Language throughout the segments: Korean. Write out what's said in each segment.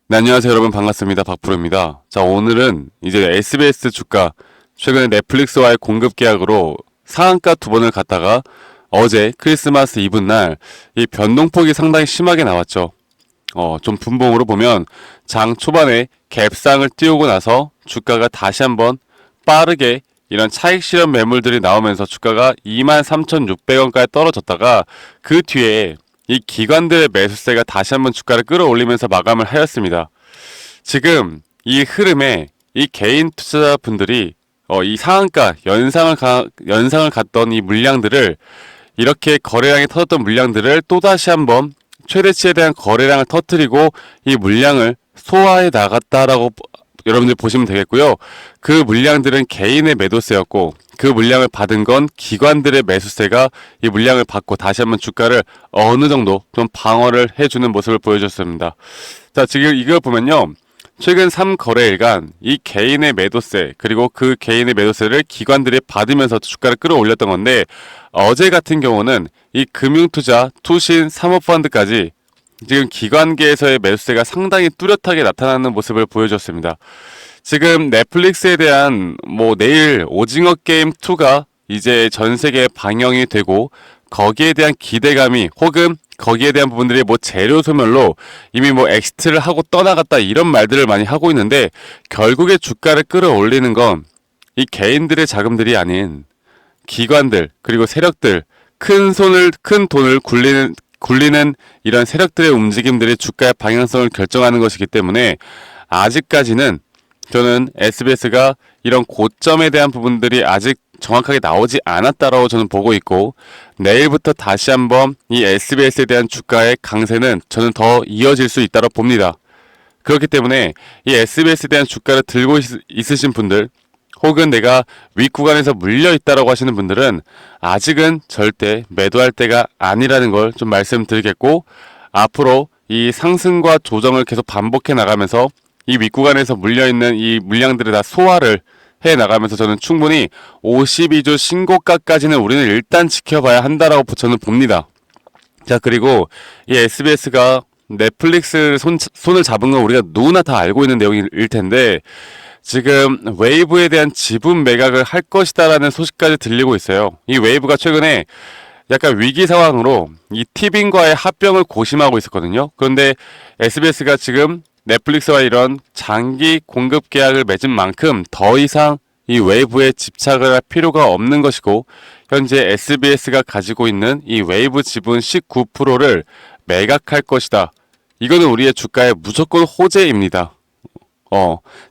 네, 안녕하세요, 여러분. 반갑습니다. 박프로입니다. 자, 오늘은 이제 SBS 주가, 최근에 넷플릭스와의 공급 계약으로 상한가 두 번을 갔다가 어제 크리스마스 이브 날 이 변동폭이 상당히 심하게 나왔죠. 좀 분봉으로 보면 장 초반에 갭상을 띄우고 나서 주가가 다시 한번 빠르게 이런 차익 실현 매물들이 나오면서 주가가 23,600원까지 떨어졌다가 그 뒤에 이 기관들의 매수세가 다시 한번 주가를 끌어올리면서 마감을 하였습니다. 지금 이 흐름에 이 개인 투자자분들이 이 상한가 연상을 갔던 이 물량들을 이렇게 거래량이 터졌던 물량들을 또다시 한번 최대치에 대한 거래량을 터뜨리고 이 물량을 소화해 나갔다라고 여러분들 보시면 되겠고요. 그 물량들은 개인의 매도세였고 그 물량을 받은 건 기관들의 매수세가 이 물량을 받고 다시 한번 주가를 어느 정도 좀 방어를 해주는 모습을 보여줬습니다. 자, 지금 이걸 보면요. 최근 3거래일간 이 개인의 매도세 그리고 그 개인의 매도세를 기관들이 받으면서 주가를 끌어올렸던 건데 어제 같은 경우는 이 금융투자, 투신, 사모펀드까지 지금 기관계에서의 매수세가 상당히 뚜렷하게 나타나는 모습을 보여줬습니다. 지금 넷플릭스에 대한 내일 오징어 게임 2가 이제 전 세계에 방영이 되고 거기에 대한 기대감이 혹은 거기에 대한 부분들이 재료 소멸로 이미 엑시트를 하고 떠나갔다 이런 말들을 많이 하고 있는데 결국에 주가를 끌어올리는 건 이 개인들의 자금들이 아닌 기관들 그리고 세력들 큰 돈을 굴리는 이런 세력들의 움직임들이 주가의 방향성을 결정하는 것이기 때문에 아직까지는 저는 SBS가 이런 고점에 대한 부분들이 아직 정확하게 나오지 않았다라고 저는 보고 있고 내일부터 다시 한번 이 SBS에 대한 주가의 강세는 저는 더 이어질 수 있다고 봅니다. 그렇기 때문에 이 SBS에 대한 주가를 들고 있으신 분들 혹은 내가 윗구간에서 물려있다라고 하시는 분들은 아직은 절대 매도할 때가 아니라는 걸 좀 말씀드리겠고 앞으로 이 상승과 조정을 계속 반복해 나가면서 이 윗구간에서 물려있는 이 물량들을 다 소화를 해 나가면서 저는 충분히 52주 신고가까지는 우리는 일단 지켜봐야 한다라고 저는 봅니다. 자, 그리고 이 SBS가 넷플릭스 손을 잡은 건 우리가 누구나 다 알고 있는 내용일 텐데 지금 웨이브에 대한 지분 매각을 할 것이다라는 소식까지 들리고 있어요. 이 웨이브가 최근에 약간 위기 상황으로 이 티빙과의 합병을 고심하고 있었거든요. 그런데 SBS가 지금 넷플릭스와 이런 장기 공급 계약을 맺은 만큼 더 이상 이 웨이브에 집착을 할 필요가 없는 것이고 현재 SBS가 가지고 있는 이 웨이브 지분 19%를 매각할 것이다. 이거는 우리의 주가에 무조건 호재입니다.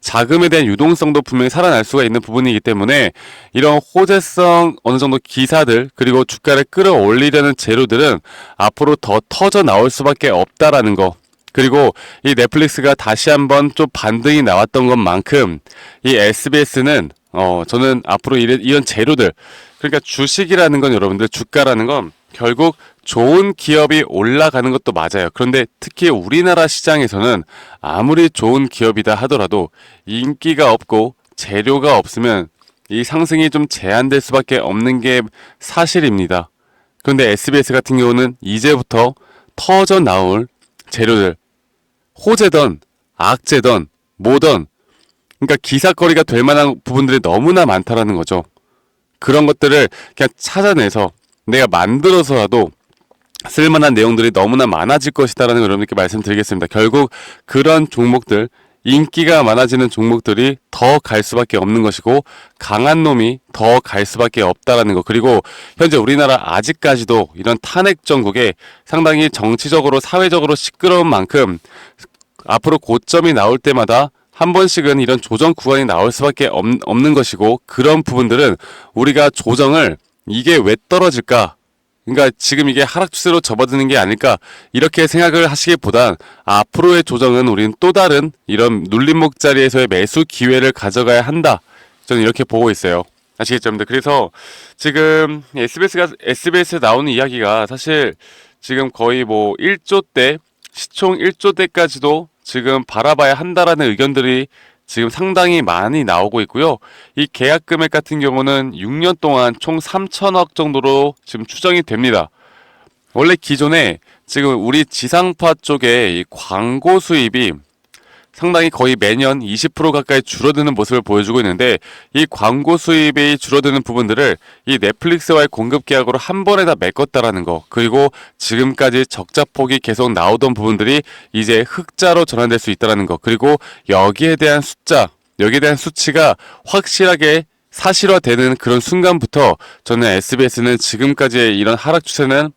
자금에 대한 유동성도 분명히 살아날 수가 있는 부분이기 때문에 이런 호재성 어느 정도 기사들 그리고 주가를 끌어올리려는 재료들은 앞으로 더 터져 나올 수밖에 없다라는 거. 그리고 이 넷플릭스가 다시 한번 좀 반등이 나왔던 것만큼 이 SBS는 저는 앞으로 이런 재료들 그러니까 주식이라는 건 여러분들 주가라는 건 결국 좋은 기업이 올라가는 것도 맞아요. 그런데 특히 우리나라 시장에서는 아무리 좋은 기업이다 하더라도 인기가 없고 재료가 없으면 이 상승이 좀 제한될 수밖에 없는 게 사실입니다. 그런데 SBS 같은 경우는 이제부터 터져 나올 재료들, 호재던, 악재던, 뭐던, 그러니까 기사거리가 될 만한 부분들이 너무나 많다라는 거죠. 그런 것들을 그냥 찾아내서 내가 만들어서라도 쓸만한 내용들이 너무나 많아질 것이다라는 걸 여러분께 말씀드리겠습니다. 결국 그런 종목들, 인기가 많아지는 종목들이 더 갈 수밖에 없는 것이고 강한 놈이 더 갈 수밖에 없다라는 거. 그리고 현재 우리나라 아직까지도 이런 탄핵 정국에 상당히 정치적으로 사회적으로 시끄러운 만큼 앞으로 고점이 나올 때마다 한 번씩은 이런 조정 구간이 나올 수밖에 없는 것이고 그런 부분들은 우리가 조정을 이게 왜 떨어질까? 그러니까 지금 이게 하락 추세로 접어드는 게 아닐까 이렇게 생각을 하시기보단 앞으로의 조정은 우리는 또 다른 이런 눌림목 자리에서의 매수 기회를 가져가야 한다. 저는 이렇게 보고 있어요. 아시겠죠, 여러분들? 그래서 지금 SBS에 나오는 이야기가 사실 지금 거의 1조 대 시총 1조 대까지도 지금 바라봐야 한다라는 의견들이 지금 상당히 많이 나오고 있고요. 이 계약 금액 같은 경우는 6년 동안 총 3천억 정도로 지금 추정이 됩니다. 원래 기존에 지금 우리 지상파 쪽에 이 광고 수입이 상당히 거의 매년 20% 가까이 줄어드는 모습을 보여주고 있는데, 이 광고 수입이 줄어드는 부분들을 이 넷플릭스와의 공급 계약으로 한 번에 다 메꿨다라는 거, 그리고 지금까지 적자폭이 계속 나오던 부분들이 이제 흑자로 전환될 수 있다라는 거, 그리고 여기에 대한 수치가 확실하게 사실화되는 그런 순간부터 저는 SBS는 지금까지의 이런 하락 추세는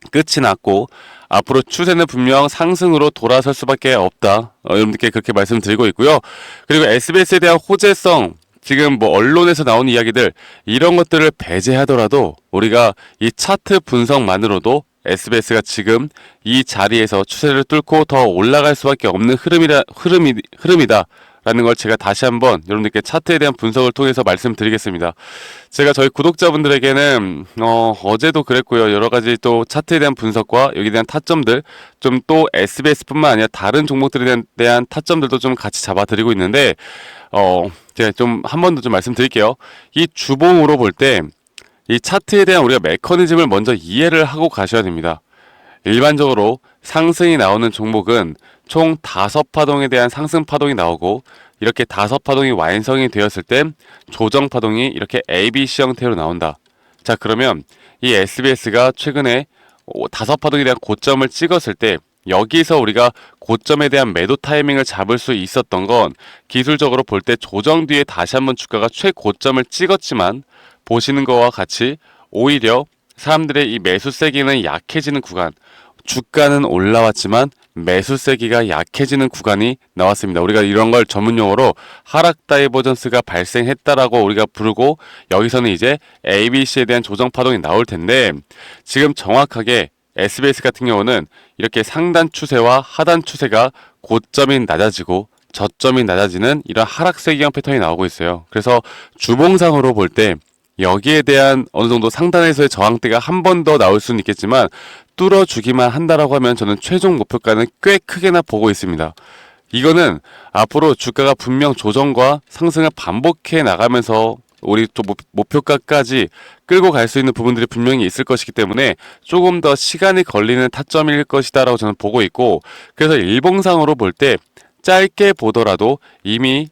끝이 났고, 앞으로 추세는 분명 상승으로 돌아설 수밖에 없다. 여러분들께 그렇게 말씀드리고 있고요. 그리고 SBS에 대한 호재성, 지금 뭐 언론에서 나오는 이야기들, 이런 것들을 배제하더라도 우리가 이 차트 분석만으로도 SBS가 지금 이 자리에서 추세를 뚫고 더 올라갈 수밖에 없는 흐름이다. 라는 걸 제가 다시 한번 여러분들께 차트에 대한 분석을 통해서 말씀드리겠습니다. 제가 저희 구독자분들에게는 어제도 그랬고요. 여러 가지 또 차트에 대한 분석과 여기에 대한 타점들, 좀 또 SBS뿐만 아니라 다른 종목들에 대한 타점들도 좀 같이 잡아드리고 있는데, 제가 좀 한 번 더 좀 말씀드릴게요. 이 주봉으로 볼 때 이 차트에 대한 우리가 메커니즘을 먼저 이해를 하고 가셔야 됩니다. 일반적으로 상승이 나오는 종목은 총 5파동에 대한 상승 파동이 나오고, 이렇게 5파동이 완성이 되었을 때 조정 파동이 이렇게 ABC 형태로 나온다. 자, 그러면 이 SBS가 최근에 5파동에 대한 고점을 찍었을 때 여기서 우리가 고점에 대한 매도 타이밍을 잡을 수 있었던 건, 기술적으로 볼 때 조정 뒤에 다시 한번 주가가 최고점을 찍었지만, 보시는 거와 같이 오히려 사람들의 이 매수 세기는 약해지는 구간, 주가는 올라왔지만 매수 세기가 약해지는 구간이 나왔습니다. 우리가 이런 걸 전문용어로 하락 다이버전스가 발생했다라고 우리가 부르고, 여기서는 이제 ABC에 대한 조정 파동이 나올 텐데, 지금 정확하게 SBS 같은 경우는 이렇게 상단 추세와 하단 추세가 고점이 낮아지고 저점이 낮아지는 이런 하락 세기형 패턴이 나오고 있어요. 그래서 주봉상으로 볼 때 여기에 대한 어느 정도 상단에서의 저항대가 한 번 더 나올 수는 있겠지만, 뚫어주기만 한다라고 하면 저는 최종 목표가는 꽤 크게나 보고 있습니다. 이거는 앞으로 주가가 분명 조정과 상승을 반복해 나가면서 우리 또 목표가까지 끌고 갈 수 있는 부분들이 분명히 있을 것이기 때문에 조금 더 시간이 걸리는 타점일 것이다라고 저는 보고 있고, 그래서 일봉상으로 볼 때 짧게 보더라도 이미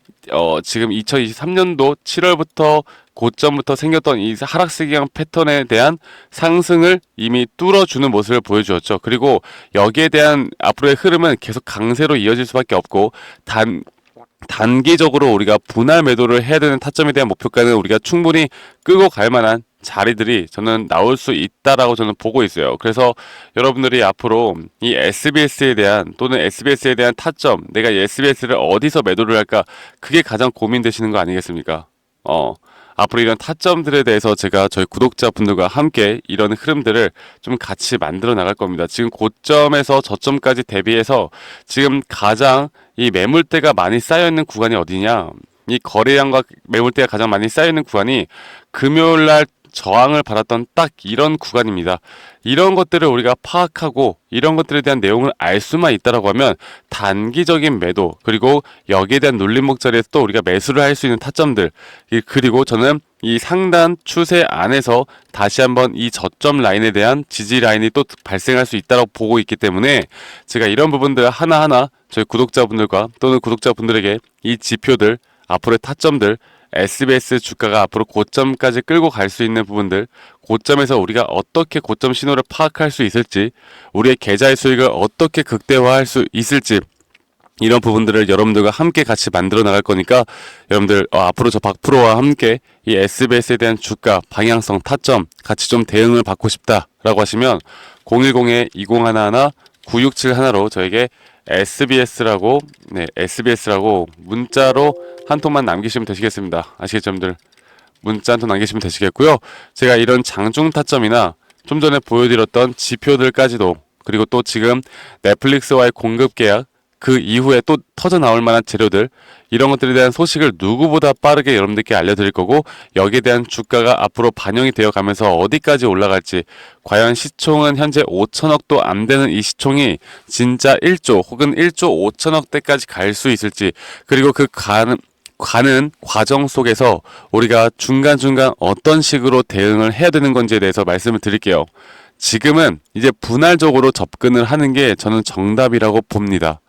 지금 2023년도 7월부터 고점부터 생겼던 이 하락세기형 패턴에 대한 상승을 이미 뚫어주는 모습을 보여주었죠. 그리고 여기에 대한 앞으로의 흐름은 계속 강세로 이어질 수밖에 없고, 단기적으로 우리가 분할 매도를 해야 되는 타점에 대한 목표가는 우리가 충분히 끌고 갈 만한 자리들이 저는 나올 수 있다라고 저는 보고 있어요. 그래서 여러분들이 앞으로 이 SBS에 대한, 또는 SBS에 대한 타점, 내가 이 SBS를 어디서 매도를 할까, 그게 가장 고민되시는 거 아니겠습니까? 앞으로 이런 타점들에 대해서 제가 저희 구독자분들과 함께 이런 흐름들을 좀 같이 만들어 나갈 겁니다. 지금 고점에서 저점까지 대비해서 지금 가장 이 매물대가 많이 쌓여있는 구간이 어디냐, 이 거래량과 매물대가 가장 많이 쌓여있는 구간이 금요일날 저항을 받았던 딱 이런 구간입니다. 이런 것들을 우리가 파악하고 이런 것들에 대한 내용을 알 수만 있다라고 하면 단기적인 매도, 그리고 여기에 대한 눌림목 자리에서 또 우리가 매수를 할 수 있는 타점들, 그리고 저는 이 상단 추세 안에서 다시 한번 이 저점 라인에 대한 지지 라인이 또 발생할 수 있다고 보고 있기 때문에, 제가 이런 부분들 하나하나 저희 구독자분들과 또는 구독자분들에게 이 지표들, 앞으로의 타점들, SBS 주가가 앞으로 고점까지 끌고 갈 수 있는 부분들, 고점에서 우리가 어떻게 고점 신호를 파악할 수 있을지, 우리의 계좌의 수익을 어떻게 극대화할 수 있을지, 이런 부분들을 여러분들과 함께 같이 만들어 나갈 거니까, 여러분들 앞으로 저 박프로와 함께 이 SBS에 대한 주가 방향성 타점 같이 좀 대응을 받고 싶다라고 하시면 010-2011-9671로 저에게 SBS라고 문자로 한 통만 남기시면 되시겠습니다. 아시겠죠, 여러분들? 문자 한 통 남기시면 되시겠고요. 제가 이런 장중 타점이나 좀 전에 보여드렸던 지표들까지도, 그리고 또 지금 넷플릭스와의 공급 계약, 그 이후에 또 터져 나올 만한 재료들, 이런 것들에 대한 소식을 누구보다 빠르게 여러분들께 알려드릴 거고, 여기에 대한 주가가 앞으로 반영이 되어 가면서 어디까지 올라갈지, 과연 시총은 현재 5천억도 안 되는 이 시총이 진짜 1조 혹은 1조 5천억대까지 갈 수 있을지, 그리고 그 가는 과정 속에서 우리가 중간중간 어떤 식으로 대응을 해야 되는 건지에 대해서 말씀을 드릴게요. 지금은 이제 분할적으로 접근을 하는 게 저는 정답이라고 봅니다.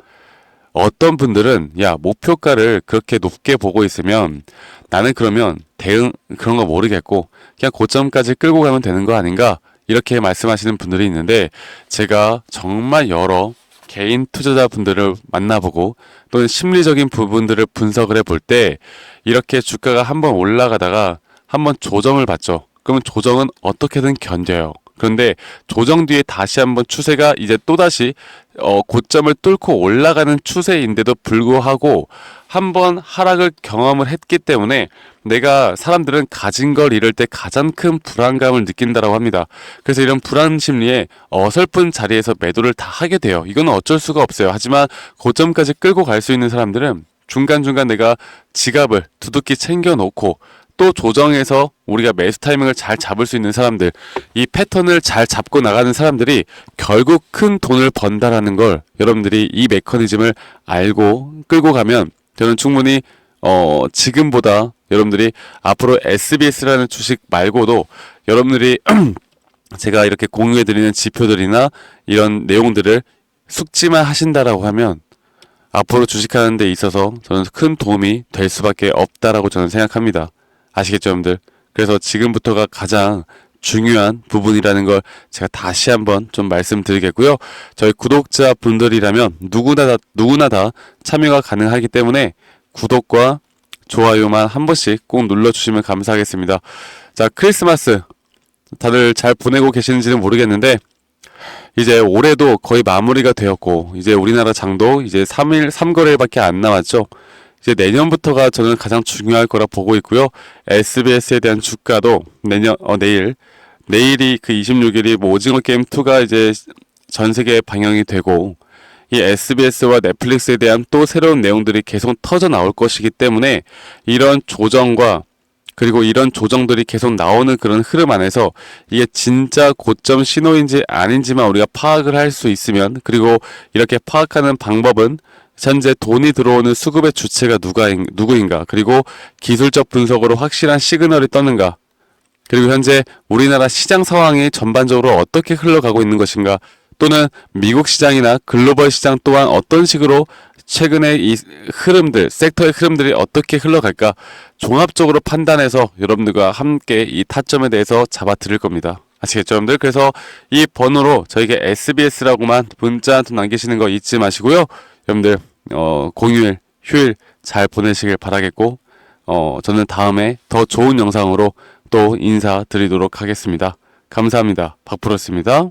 어떤 분들은 야, 목표가를 그렇게 높게 보고 있으면 나는 그러면 대응 그런 거 모르겠고 그냥 고점까지 끌고 가면 되는 거 아닌가? 이렇게 말씀하시는 분들이 있는데 제가 정말 여러 개인 투자자분들을 만나보고 또는 심리적인 부분들을 분석을 해볼 때 이렇게 주가가 한번 올라가다가 한번 조정을 받죠. 그러면 조정은 어떻게든 견뎌요. 그런데 조정 뒤에 다시 한번 추세가 이제 또다시 고점을 뚫고 올라가는 추세인데도 불구하고 한번 하락을 경험을 했기 때문에 내가 사람들은 가진 걸 잃을 때 가장 큰 불안감을 느낀다라고 합니다. 그래서 이런 불안 심리에 어설픈 자리에서 매도를 다 하게 돼요. 이거는 어쩔 수가 없어요. 하지만 고점까지 끌고 갈 수 있는 사람들은 중간중간 내가 지갑을 두둑히 챙겨놓고 또 조정해서 우리가 매수 타이밍을 잘 잡을 수 있는 사람들, 이 패턴을 잘 잡고 나가는 사람들이 결국 큰 돈을 번다라는 걸 여러분들이 이 메커니즘을 알고 끌고 가면 저는 충분히 지금보다 여러분들이 앞으로 SBS라는 주식 말고도 여러분들이 제가 이렇게 공유해드리는 지표들이나 이런 내용들을 숙지만 하신다라고 하면 앞으로 주식하는 데 있어서 저는 큰 도움이 될 수밖에 없다라고 저는 생각합니다. 아시겠죠, 여러분들? 그래서 지금부터가 가장 중요한 부분이라는 걸 제가 다시 한번 좀 말씀드리겠고요. 저희 구독자 분들이라면 누구나 다 참여가 가능하기 때문에 구독과 좋아요만 한 번씩 꼭 눌러주시면 감사하겠습니다. 자, 크리스마스 다들 잘 보내고 계시는지는 모르겠는데 이제 올해도 거의 마무리가 되었고 이제 우리나라 장도 이제 3거래일밖에 안 남았죠. 이제 내년부터가 저는 가장 중요할 거라 보고 있고요. SBS에 대한 주가도 내일이 그 26일이 뭐 오징어 게임 2가 이제 전 세계에 방영이 되고 이 SBS와 넷플릭스에 대한 또 새로운 내용들이 계속 터져 나올 것이기 때문에 이런 조정과 그리고 이런 조정들이 계속 나오는 그런 흐름 안에서 이게 진짜 고점 신호인지 아닌지만 우리가 파악을 할 수 있으면 그리고 이렇게 파악하는 방법은 현재 돈이 들어오는 수급의 주체가 누구인가 그리고 기술적 분석으로 확실한 시그널이 떴는가 그리고 현재 우리나라 시장 상황이 전반적으로 어떻게 흘러가고 있는 것인가 또는 미국 시장이나 글로벌 시장 또한 어떤 식으로 최근에 이 흐름들, 섹터의 흐름들이 어떻게 흘러갈까 종합적으로 판단해서 여러분들과 함께 이 타점에 대해서 잡아 드릴 겁니다. 아시겠죠, 여러분들? 그래서 이 번호로 저에게 SBS라고만 문자 한 통 남기시는 거 잊지 마시고요. 여러분들 공휴일, 휴일 잘 보내시길 바라겠고 저는 다음에 더 좋은 영상으로 또 인사드리도록 하겠습니다. 감사합니다. 박프로스입니다.